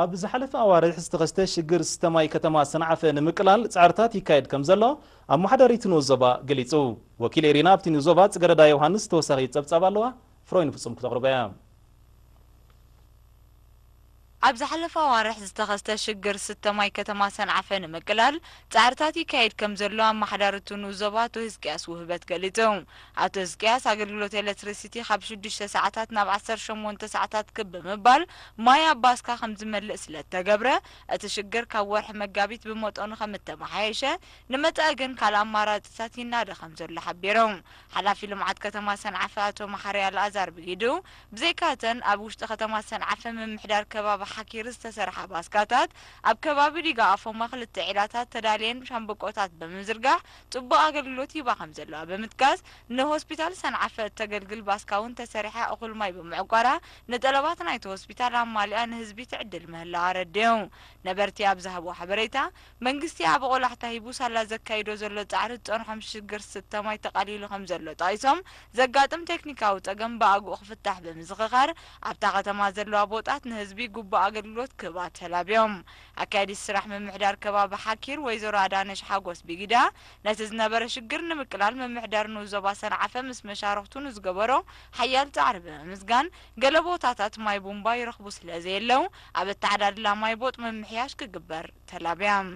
ኣብ ዝሓለፈ ኣዋርሕ ዝተኸስተ ሽግር ስተማይ ከተማ ሰንዓፈ ንምቅላል ጻዕርታት ይካየድ ከም ዘሎ ኣብ ማሕደሪት ንዞባ ገሊጹ ወኪል ኤሪና ኣብቲ ንዞባ ጽገረዳ ዮሃንስ ተወሳኺ ጸብጻብ ኣለዋ ፍሮይን ፍጹም ክተቕርበያ ኣብ ዝሓለፈ ኣዋርሕ ዝተኸስተ ሽግር ስተማይ ከተማ ሰንዓፈ ንምቅላል ጻዕርታት ይካየድ ከም ዘሎ ኣብ ማሕደሪት ንዞባ ኣቶ ህዝቅያስ ውህበት ገሊጹ ኣቶ ህዝቅያስ ኣገልግሎት ኤሌክትሪሲቲ ካብ 6 ሰዓታት ናብ 18 ሰዓታት ብምባል ማይ ኣባስካ ከም ዝመልእ ስለተገብረ እቲ ሽግር ካብ ወርሒ መጋቢት ብመጠኑ ከም እተመሓየሸ ንመጽአ ግን ካልእ ኣማራጺታት ይናደ ከም ዘሎ ሓቢሮም ሓላፊ ልምዓት ከተማ ሰንዓፈ ኣቶ መሓርያ ኣልኣዛር ብጊዱ ብዘይካተን ኣብ ውሽጢ ከተማ ሰንዓፈ ምምሕዳር ከባቢ ሓኪር ዝተሰርሐ ባስካታት ኣብ ከባቢ ዲጋ ኣፎማ ክልተ ዒላታት ተዳልየን ሻምበቆታት ብምዝርጋሕ ጽቡቕ ኣገልግሎት ይባ ከም ዘለዋ ብምጥቃስ ንሆስፒታል ሰንዓፈ ተገልግል ባስካውን ተሰሪሐ እኹል ማይ ብምዕቋራ ንጠለባት ናይቲ ሆስፒታል ኣማሊኣ ንህዝቢ ትዕድል ምህላዋ ረድዩ ነበርቲ ኣብ ዝሃቦ ሓበሬታ መንግስቲ ኣብ ቆላሕታ ሂቡ ሳላ ዘካይዶ ዘሎ ጻዕሪ ጸንሖም ሽግር ስተማይ ተቃሊሉ ከም ዘሎ ጣይሶም ዘጋጥም ቴክኒካዊ ጸገም ብኣግኡ ክፍታሕ ብምዝኽኻር ኣብታ ከተማ ዘለዋ ቦታት ንህዝቢ ጉባ አገልግሎት ክባት ተላቢዮም አካዲ ስራሕ መምሕዳር ከባቢ ሓኪር ወይዘሮ አዳነሽ ሓጎስ ቢጊዳ ነቲ ዝነበረ ሽግር ንምቅላል መምሕዳር ንዞባ ሰንዓፈ ምስ መሻርክቱን ዝገበሮ ሓያል ጻዕሪ ብምስጋን ገለ ቦታታት ማይ ቡምባ ይረኽቡ ስለዘየለው ኣብ ተዓዳድላ ማይ ቦጥ መምሕያሽ ክግበር ተላቢዮም